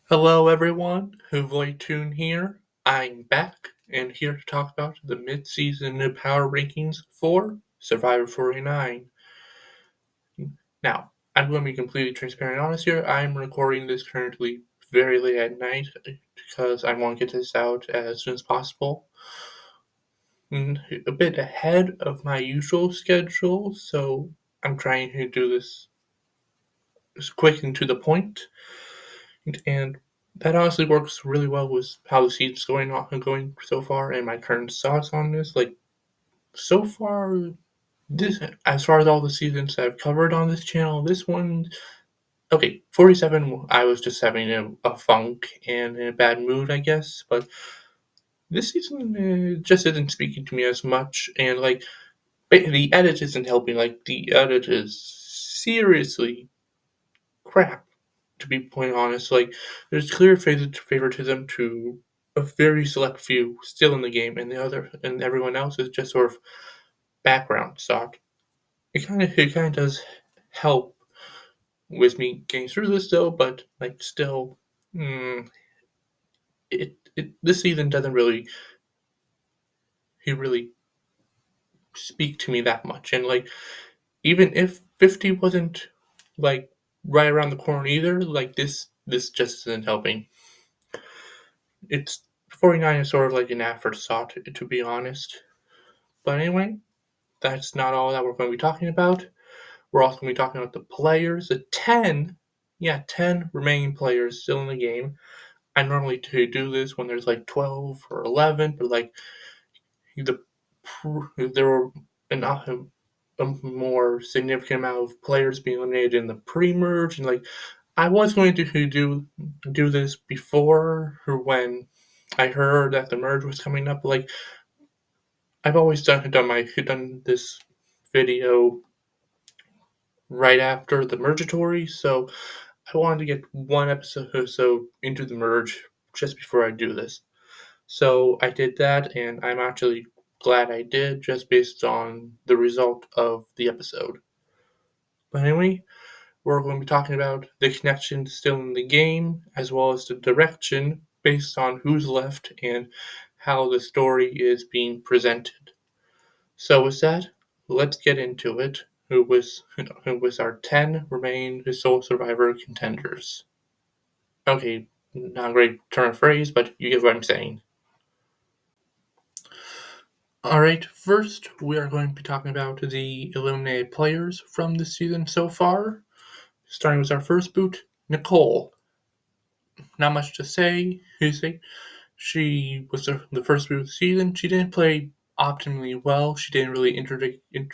Hello, everyone. Tune here. I'm back and here to talk about the mid-season power rankings for Survivor 49. Now, I'm going to be completely transparent and honest here. I'm recording this currently very late at night because I want to get this out as soon as possible. A bit ahead of my usual schedule, so I'm trying to do this as quick and to the point. And that honestly works really well with how the season's going so far and my current thoughts on this. Like so far this as far as all the seasons I've covered on this channel, this one 47 I was just having a funk and in a bad mood, I guess, but this season just isn't speaking to me as much, and like the edit isn't helping. Like the edit is seriously crap, to be quite honest. Like, there's clear favoritism to a very select few still in the game, and everyone else is just sort of background stock. It kind of does help with me getting through this though, but like still, mm, it this season doesn't really speak to me that much, and like even if 50 wasn't like right around the corner either, like this just isn't helping. It's 49 is sort of like an afterthought, to be honest. But anyway, that's not all that we're going to be talking about. We're also going to be talking about the players, the 10, 10 remaining players still in the game. I normally do this when there's like 12 or 11, but like the there were a more significant amount of players being eliminated in the pre-merge, and like I was going to do this before or when I heard that the merge was coming up. Like I've always done this video right after the mergatory, so I wanted to get one episode or so into the merge just before I do this. So I did that, and I'm actually glad I did, just based on the result of the episode. But anyway, we're going to be talking about the connection still in the game, as well as the direction based on who's left and how the story is being presented. So with that, let's get into it. Who was our 10 remaining sole survivor contenders? Okay, not a great turn of phrase, but you get what I'm saying. Alright, first we are going to be talking about the eliminated players from this season so far. Starting with our first boot, Nicole. Not much to say. She was the first boot of the season. She didn't play optimally well. She didn't really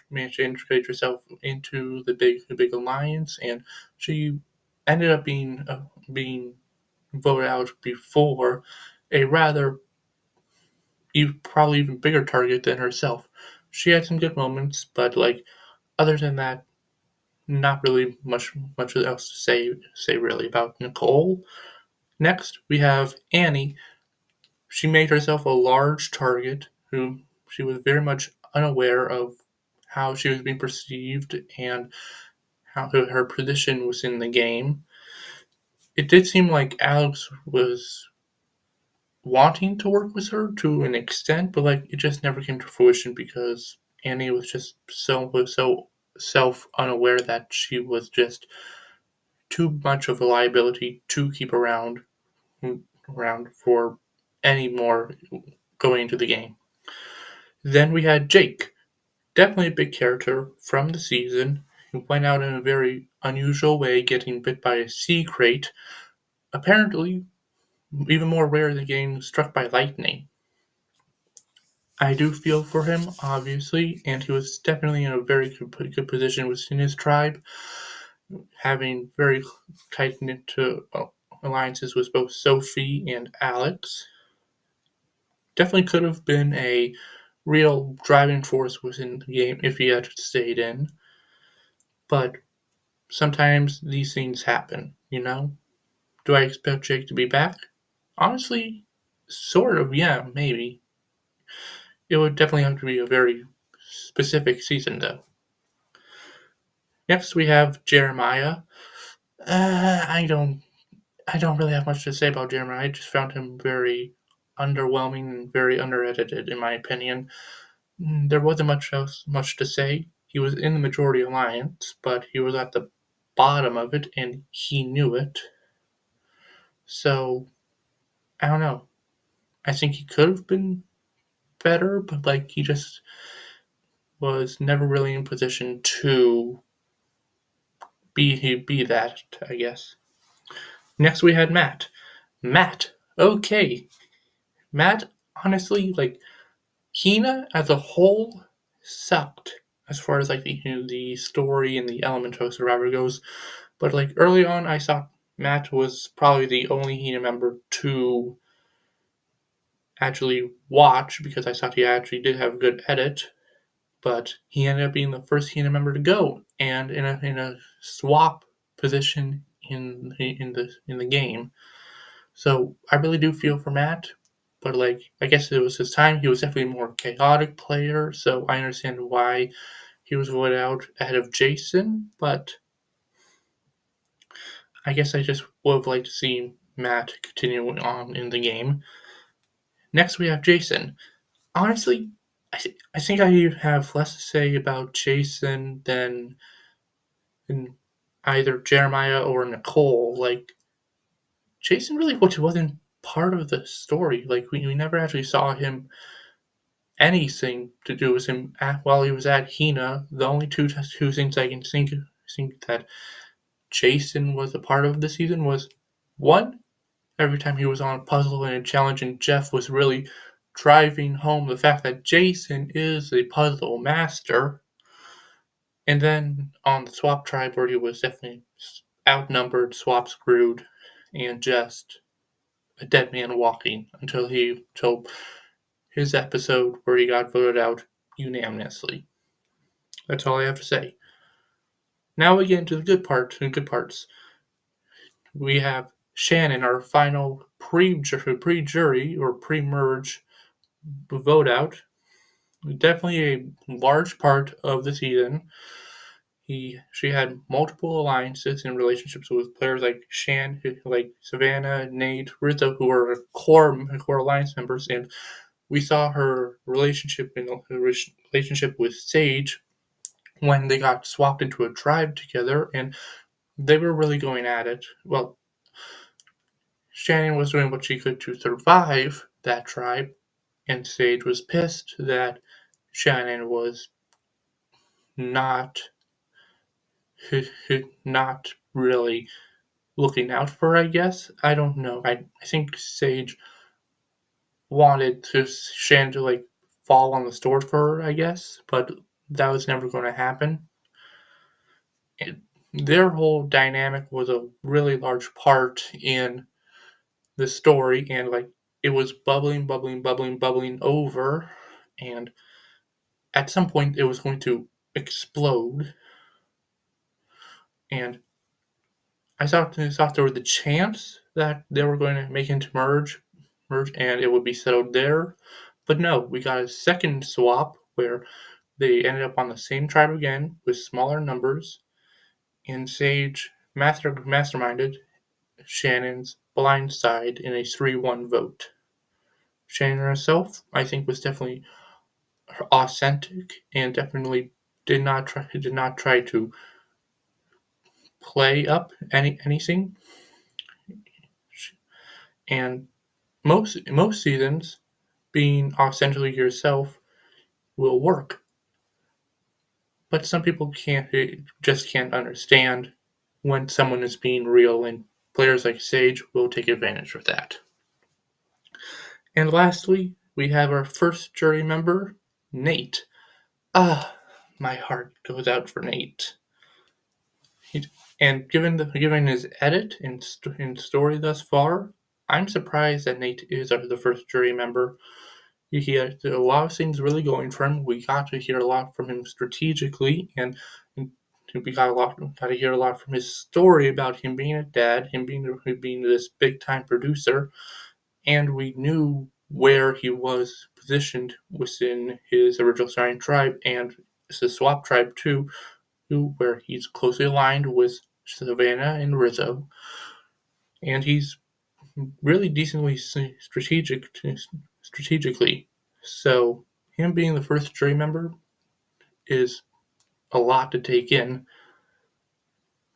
manage to integrate herself into the big alliance, and she ended up being voted out before a rather probably even bigger target than herself. She had some good moments, but like other than that, not really much else to say really about Nicole. Next, we have Annie. She made herself a large target who she was very much unaware of how she was being perceived and how her position was in the game. It did seem like Alex was wanting to work with her to an extent, but like it just never came to fruition because Annie was so self unaware that she was just too much of a liability to keep around for any more going into the game. Then we had Jake, definitely a big character from the season, who went out in a very unusual way, getting bit by a sea crate. Apparently, even more rare than getting struck by lightning. I do feel for him, obviously, and he was definitely in a very good position within his tribe, having very tight knit alliances with both Sophie and Alex. Definitely could have been a real driving force within the game if he had stayed in, but sometimes these things happen, you know? Do I expect Jake to be back? Honestly, sort of, yeah, maybe. It would definitely have to be a very specific season, though. Next, we have Jeremiah. I don't. I don't really have much to say about Jeremiah. I just found him very underwhelming and very underedited, in my opinion. There wasn't much to say. He was in the majority alliance, but he was at the bottom of it, and he knew it. So I don't know. I think he could have been better, but like he just was never really in position to be that, I guess. Next we had Matt. Matt, okay. Matt, honestly, like Hina as a whole sucked as far as like the story and the element of Survivor goes. But like early on, I thought Matt was probably the only Hina member to actually watch because I thought he actually did have a good edit. But he ended up being the first Hina member to go, and in a swap position in the game. So I really do feel for Matt, but like I guess it was his time. He was definitely a more chaotic player, so I understand why he was voted out ahead of Jason. But I guess I just would have liked to see Matt continuing on in the game. Next, we have Jason. Honestly, I think I have less to say about Jason than in either Jeremiah or Nicole. Like Jason really wasn't part of the story. Like we never actually saw him anything to do with him while he was at Hina. The only two things I can think that Jason was a part of the season was one, every time he was on a puzzle and a challenge, and Jeff was really driving home the fact that Jason is a puzzle master. And then on the swap tribe, where he was definitely outnumbered, swap screwed, and just a dead man walking until his episode where he got voted out unanimously. That's all I have to say. Now we get into the good parts. We have Shannon, our final pre-jury or pre-merge vote out. Definitely a large part of the season. She had multiple alliances and relationships with players like Shan, like Savannah, Nate, Rizzo, who were core alliance members, and we saw her relationship with Sage when they got swapped into a tribe together, and they were really going at it. Well, Shannon was doing what she could to survive that tribe, and Sage was pissed that Shannon was not not really looking out for her, I guess. I don't know. I think Sage wanted Shannon to like fall on the sword for her, I guess, but that was never going to happen. It, their whole dynamic was a really large part in the story, and like it was bubbling over, and at some point it was going to explode. And I thought there was the chance that they were going to make into merge, and it would be settled there. But no, we got a second swap where they ended up on the same tribe again with smaller numbers, and Sage masterminded Shannon's blind side in a 3-1 vote. Shannon herself, I think, was definitely authentic and definitely did not try to play up anything. And most seasons, being authentically yourself will work, but some people just can't understand when someone is being real, and players like Sage will take advantage of that. And lastly, we have our first jury member, Nate. My heart goes out for Nate. And given his edit and story thus far, I'm surprised that Nate is the first jury member. He had a lot of things really going for him. We got to hear a lot from him strategically, and we got to hear a lot from his story about him being a dad, him being this big time producer, and we knew where he was positioned within his original starting tribe and the swap tribe too, where he's closely aligned with Savannah and Rizzo. and he's really decently strategically. So him being the first jury member is a lot to take in,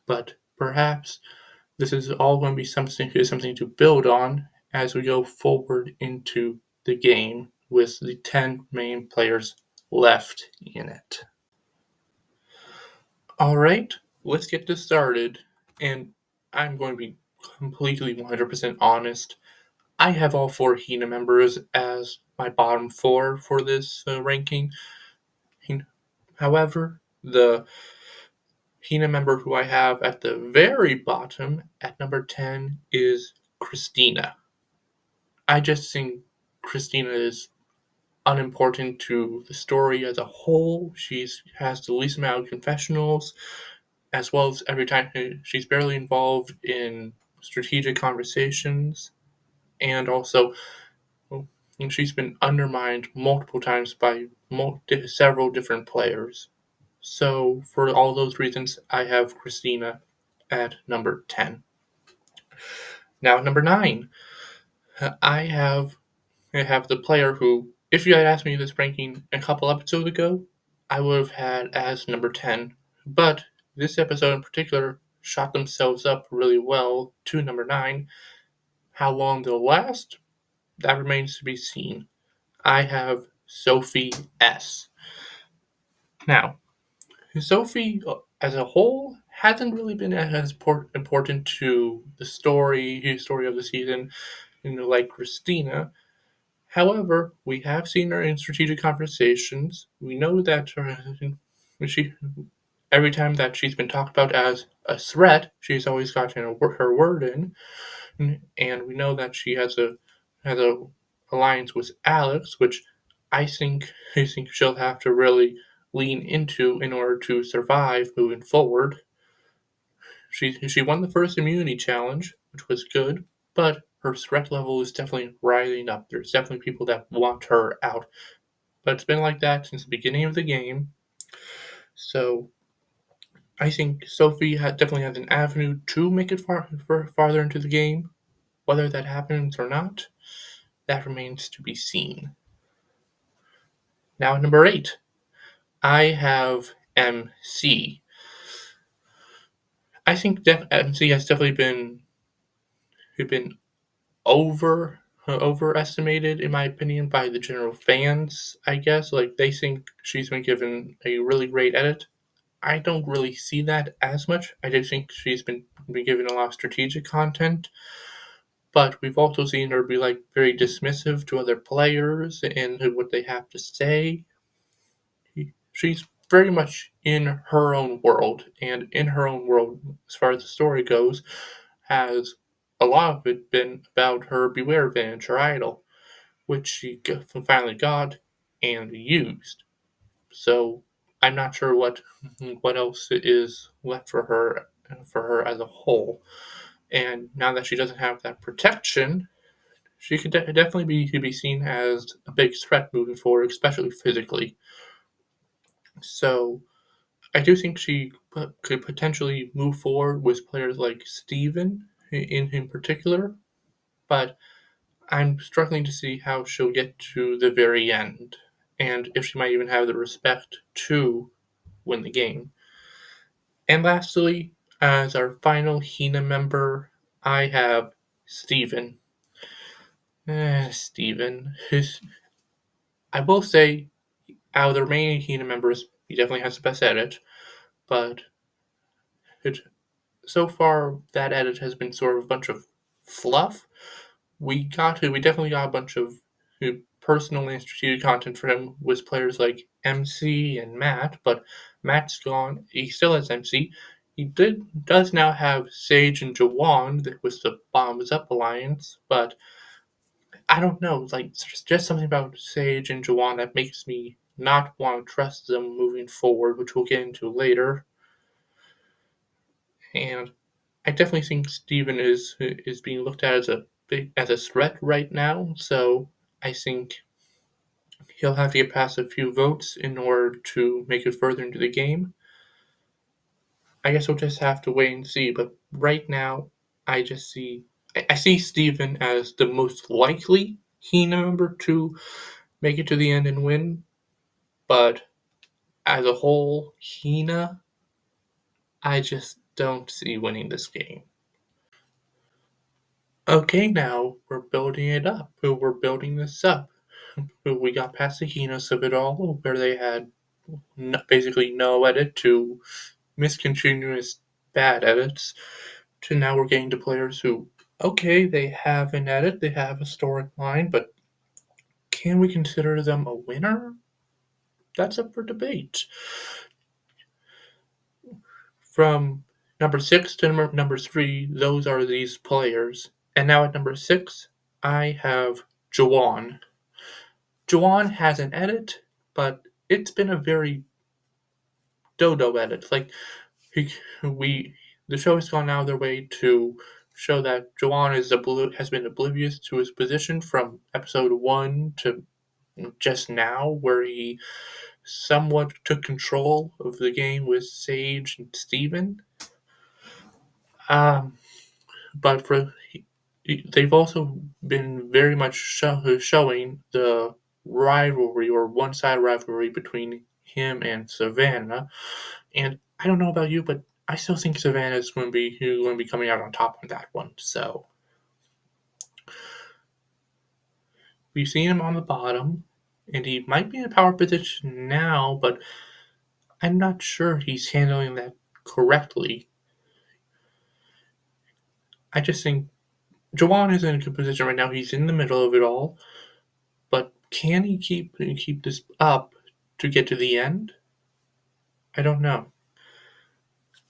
but perhaps this is all going to be something to build on as we go forward into the game with the 10 main players left in it. All right, let's get this started. And I'm going to be completely 100% honest. I have all 4 Hina members as my bottom 4 for this ranking. However, the Hina member who I have at the very bottom, at number 10, is Christina. I just think Christina is unimportant to the story as a whole. She has the least amount of confessionals, as well as every time she's barely involved in strategic conversations, and also she's been undermined multiple times by several different players. So, for all those reasons, I have Christina at number 10. Now, at number 9, I have the player who, if you had asked me this ranking a couple episodes ago, I would have had as number 10. But this episode in particular shot themselves up really well to number 9. How long they'll last, that remains to be seen. I have Sophie S. Now, Sophie as a whole hasn't really been as important to the story of the season, like Christina. However, we have seen her in strategic conversations. We know that she, every time that she's been talked about as a threat, she's always gotten her word in, and we know that she has a alliance with Alex, which I think she'll have to really lean into in order to survive moving forward. She won the first immunity challenge, which was good, but her threat level is definitely rising up. There's definitely people that want her out. But it's been like that since the beginning of the game. So I think Sophie definitely has an avenue to make it farther into the game. Whether that happens or not, that remains to be seen. Now at number 8, I have MC. I think MC has definitely been overestimated in my opinion by the general fans. I guess like they think she's been given a really great edit. I don't really see that as much. I do think she's been given a lot of strategic content, but we've also seen her be like very dismissive to other players and what they have to say. She's very much in her own world, and in her own world, as far as the story goes, has a lot of it been about her Beware Advantage, her idol, which she finally got and used. So I'm not sure what else is left for her as a whole. And now that she doesn't have that protection, she could definitely be seen as a big threat moving forward, especially physically. So I do think she could potentially move forward with players like Steven in particular, but I'm struggling to see how she'll get to the very end, and if she might even have the respect to win the game. And lastly, as our final Hina member, I have Steven. Steven. I will say, out of the remaining Hina members, he definitely has the best edit, but it, so far that edit has been sort of a bunch of fluff. We definitely got a bunch of personal and strategic content for him with players like MC and Matt, but Matt's gone. He still has MC. He does now have Sage and Jawan with the Bombs Up Alliance, but I don't know. Like, there's just something about Sage and Jawan that makes me not want to trust them moving forward, which we'll get into later. And I definitely think Steven is being looked at as a threat right now. So I think he'll have to get past a few votes in order to make it further into the game. I guess we'll just have to wait and see. But right now, I just see I see Steven as the most likely Hina member to make it to the end and win, but as a whole, Hina, I just don't see winning this game. Okay, now we're building it up. We're building this up. We got past the Hinas of it all, where they had basically no edit to miscontinuous bad edits, to now we're getting to players who, okay, they have an edit, they have a storyline, but can we consider them a winner? That's up for debate. From number 6 to number 3, those are these players. And now at number 6, I have Jawan. Jawan has an edit, but it's been a very dodo edit. Like, we the show has gone out of their way to show that Jawan has been oblivious to his position from episode 1 to just now, where he somewhat took control of the game with Sage and Steven. Um, but they've also been very much showing the rivalry or one-side rivalry between him and Savannah. And I don't know about you, but I still think Savannah is going to be coming out on top on that one. So we've seen him on the bottom, and he might be in a power position now, but I'm not sure he's handling that correctly. I just think Jawan is in a good position right now. He's in the middle of it all, but can he keep this up to get to the end? I don't know.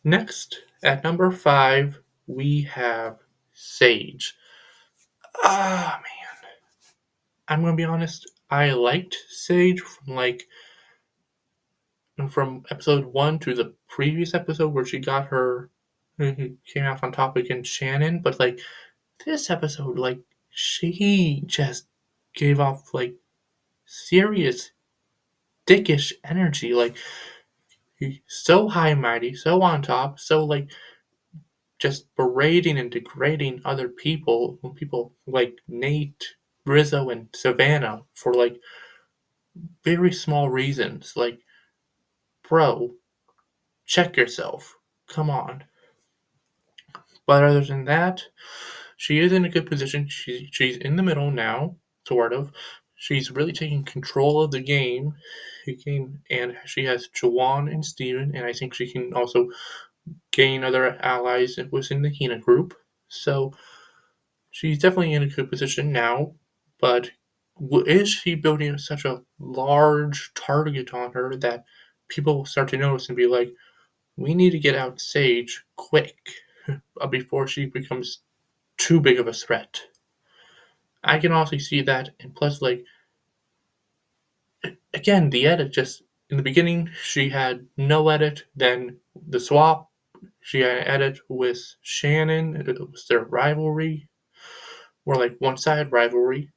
Next, at number 5, we have Sage. Ah, man. I'm gonna be honest. I liked Sage from episode 1 to the previous episode where she got her came out on top against Shannon, but this episode, she just gave off serious dickish energy, so high and mighty, so on top, so just berating and degrading other people like Nate, Rizzo, and Savannah for very small reasons. Like, bro, check yourself. Come on. But other than that, she is in a good position. She's in the middle now, sort of. She's really taking control of the game, and she has Jawan and Steven, and I think she can also gain other allies within the Hina group. So she's definitely in a good position now, but is she building such a large target on her that people will start to notice and be like, we need to get out Sage quick before she becomes too big of a threat? I can also see that, and plus, again, the edit just in the beginning, she had no edit, then the swap, she had an edit with Shannon, it was their rivalry, or one sided rivalry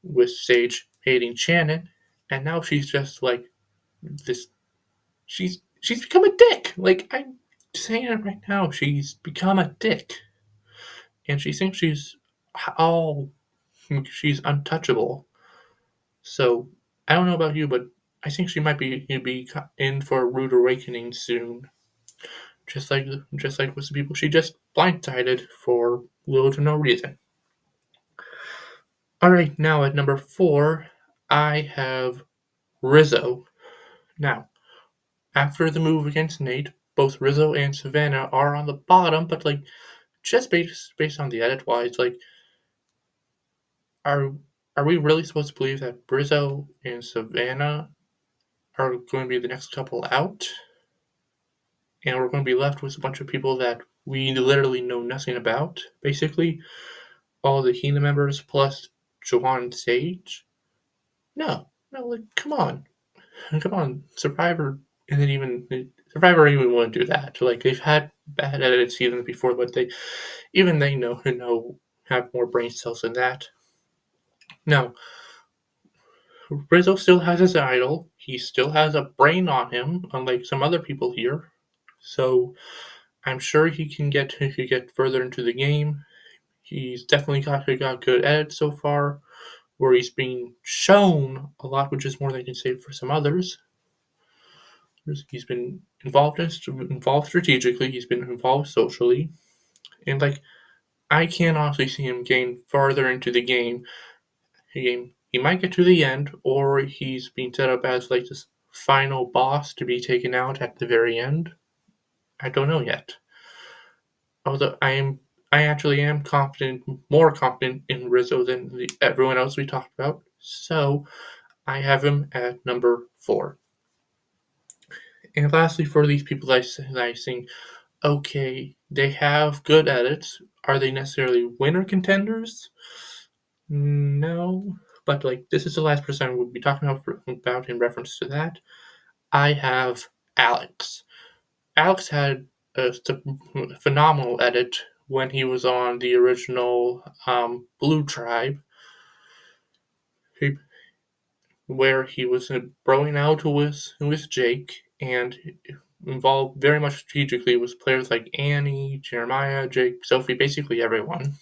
with Sage hating Shannon, and now she's just this. She's become a dick. I'm saying it right now. She's become a dick, and she thinks all she's untouchable. So I don't know about you, but I think she might be in for a rude awakening soon. Just like with the people she just blindsided for little to no reason. All right, now at number 4, I have Rizzo. Now, after the move against Nate, both Rizzo and Savannah are on the bottom, but just based on the edit wise, are are we really supposed to believe that Rizzo and Savannah are going to be the next couple out? And we're going to be left with a bunch of people that we literally know nothing about, basically. All the Hina members plus Jawan and Sage? No. No, come on. Come on. Survivor even wouldn't do that. They've had bad edited seasons before, but they know have more brain cells than that. No. Rizzo still has his idol. He still has a brain on him, unlike some other people here. So I'm sure he can get further into the game. He's definitely got good edits so far, where he's being shown a lot, which is more than I can say for some others. He's been involved strategically. He's been involved socially, and I can honestly see him gain farther into the game. He might get to the end, or he's being set up as this final boss to be taken out at the very end. I don't know yet. Although I actually am more confident in Rizzo than everyone else we talked about. So I have him at number 4. And lastly, for these people that I think, okay, they have good edits. Are they necessarily winner contenders? No. But this is the last person we'll be talking about in reference to that. I have Alex. Alex had a phenomenal edit when he was on the original Blue Tribe, where he was broing out with Jake and involved very much strategically with players like Annie, Jeremiah, Jake, Sophie, basically everyone.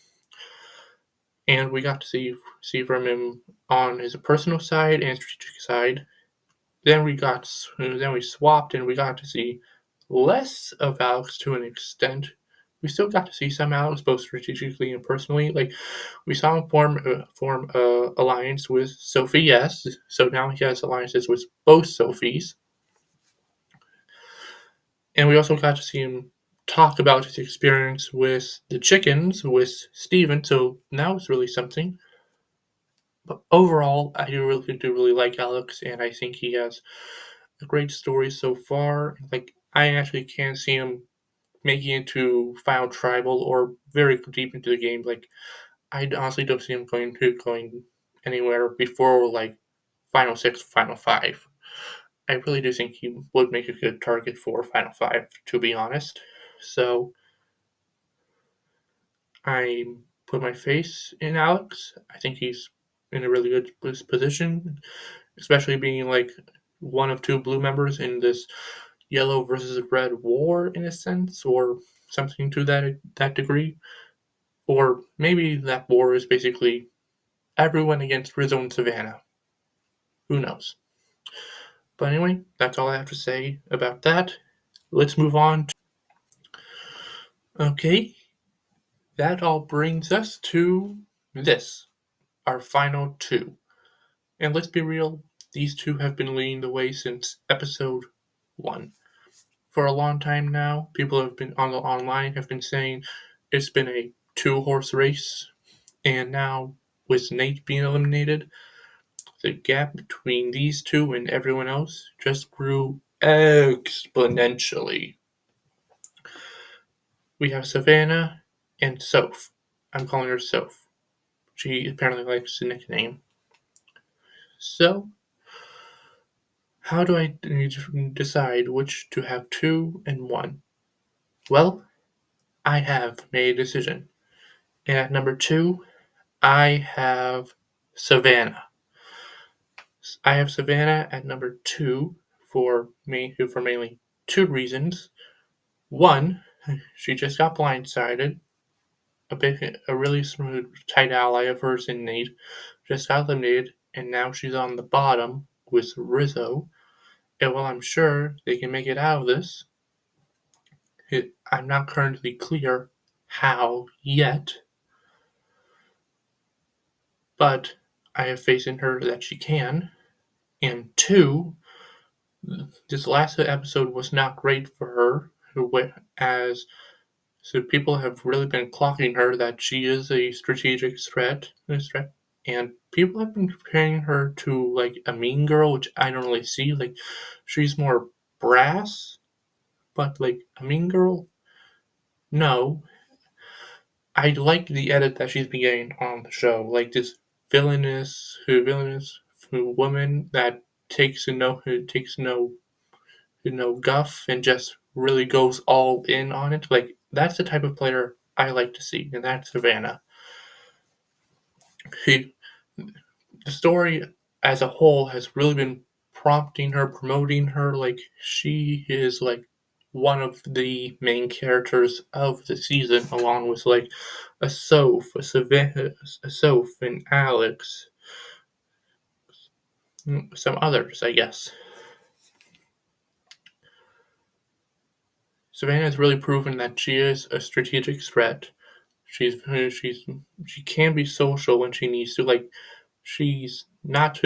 And we got to see from him on his personal side and strategic side. Then we swapped and we got to see less of Alex to an extent. We still got to see some Alex both strategically and personally. We saw him form a alliance with Sophie, yes. So now he has alliances with both Sophies. And we also got to see him talk about his experience with the chickens with Steven. So now it's really something. But overall, I do really like Alex, and I think he has a great story so far. I actually can't see him making it to Final Tribal or very deep into the game. I honestly don't see him going anywhere before Final 6, Final 5. I really do think he would make a good target for Final 5, to be honest. So I put my faith in Alex. I think he's in a really good position, especially being one of 2 blue members in this yellow versus red war in a sense, or something to that degree. Or maybe that war is basically everyone against Rizzo and Savannah. Who knows? But anyway, that's all I have to say about that. Let's move on. Okay, that all brings us to this, our final 2. And let's be real, these 2 have been leading the way since episode 1. For a long time now, people have been online have been saying it's been a 2-horse race, and now with Nate being eliminated, the gap between these 2 and everyone else just grew exponentially. We have Savannah and Soph. I'm calling her Soph. She apparently likes the nickname. So, how do I decide which to have 2 and 1? Well, I have made a decision. And at number 2, I have Savannah. I have Savannah at number 2 for mainly 2 reasons. One, she just got blindsided. A really smooth, tight ally of hers in Nate just got eliminated, and now she's on the bottom with Rizzo. And while I'm sure they can make it out of this, I'm not currently clear how yet, but I have faith in her that she can. And 2, this last episode was not great for her, as so people have really been clocking her that she is a strategic threat, and people have been comparing her to a mean girl, which I don't really see. She's more brass, but a mean girl, no. I like the edit that she's been getting on the show, this villainous woman that takes no guff and just really goes all in on it. That's the type of player I like to see, and that's Savannah. The story as a whole has really been promoting her. She is one of the main characters of the season, along with like a Soph, a Savannah, a Soph, and Alex, some others, I guess. Savannah has really proven that she is a strategic threat. She can be social when she needs to. Like she's not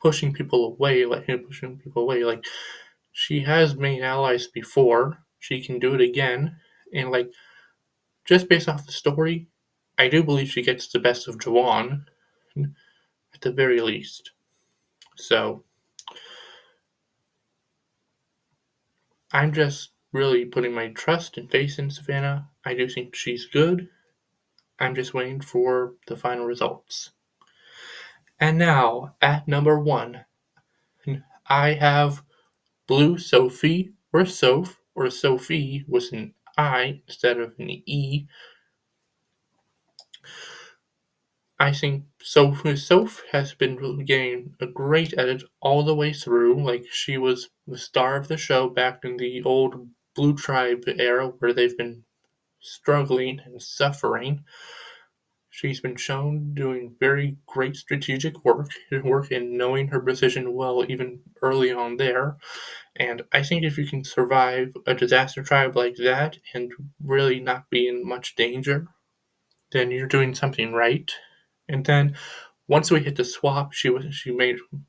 pushing people away, pushing people away. Like she has made allies before. She can do it again, and like just based off the story, I do believe she gets the best of Jawan at the very least. So I'm just really putting my trust and faith in Savannah. I do think she's good. I'm just waiting for the final results. And now, at number 1, I have Blue Sophie, or Soph, or Sophie with an I instead of an E. I think Soph has been getting a great edit all the way through. Like, she was the star of the show back in the old Blue Tribe era where they've been struggling and suffering. She's been shown doing very great strategic work and knowing her position well even early on there. And I think if you can survive a disaster tribe like that and really not be in much danger, then you're doing something right. And then once we hit the swap, she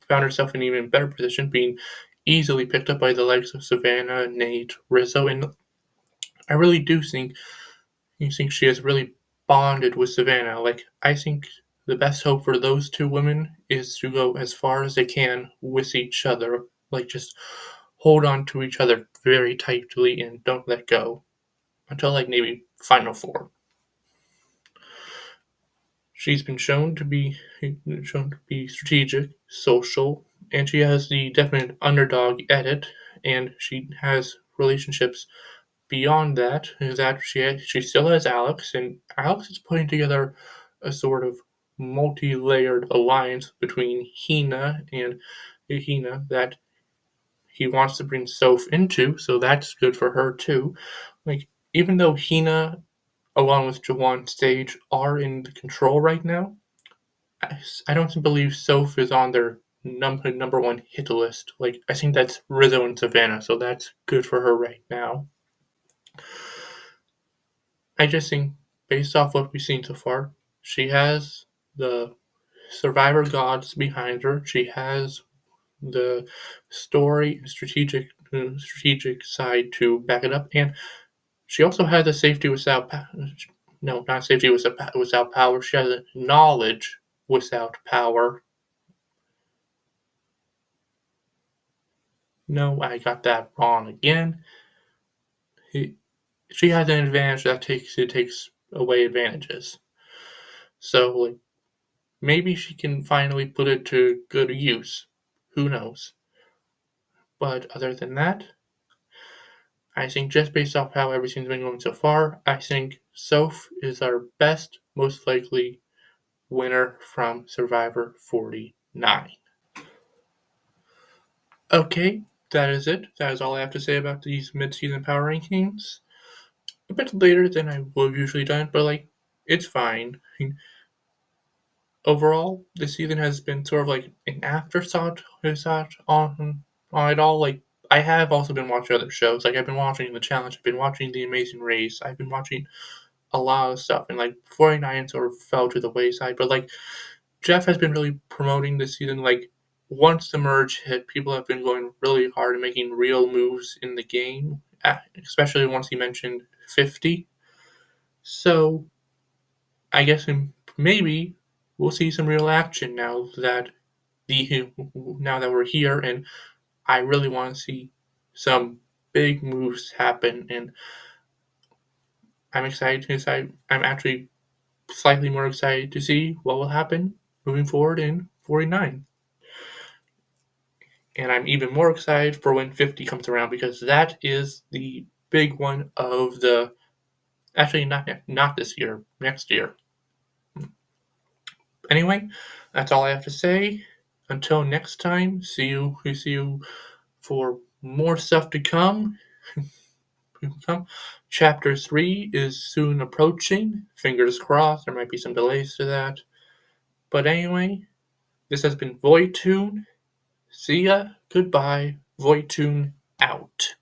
found herself in an even better position, being easily picked up by the likes of Savannah, Nate, Rizzo, and I really do think she has really bonded with Savannah. Like I think the best hope for those two women is to go as far as they can with each other. Like just hold on to each other very tightly and don't let go until like maybe Final Four. She's been shown to be strategic, social, and she has the definite underdog edit, and she has relationships beyond that. Is that she still has Alex, and Alex is putting together a sort of multi-layered alliance between Hina and Hina that he wants to bring Soph into, so that's good for her too. Like even though Hina along with Jawan Stage are in the control right now, I don't believe Soph is on their number one hit list. Like I think that's Rizzo and Savannah, so that's good for her right now. I just think based off what we've seen so far, she has the survivor gods behind her. She has the story and strategic side to back it up, and she also has a safety without no, not safety without power. She has a knowledge without power. No, I got that wrong again. She has an advantage that takes away advantages. So like maybe she can finally put it to good use. Who knows? But other than that, I think just based off how everything's been going so far, I think Soph is our best, most likely winner from Survivor 49. Okay, that is it. That is all I have to say about these mid-season power rankings. A bit later than I would have usually done, but like it's fine. Overall, this season has been sort of like an afterthought on it all. Like I have also been watching other shows. Like I've been watching The Challenge, I've been watching The Amazing Race, I've been watching a lot of stuff, and like 49 sort of fell to the wayside. But like Jeff has been really promoting this season. Like once the merge hit, people have been going really hard and making real moves in the game, especially once he mentioned 50. So I guess maybe we'll see some real action now that we're here, and I really want to see some big moves happen, and I'm excited I'm actually slightly more excited to see what will happen moving forward in 49. And I'm even more excited for when 50 comes around because that is the big one of the actually not this year, next year. Anyway, that's all I have to say. Until next time, see you for more stuff to come. Chapter 3 is soon approaching. Fingers crossed, there might be some delays to that. But anyway, this has been Voidtoon. See ya. Goodbye. Voidtoon out.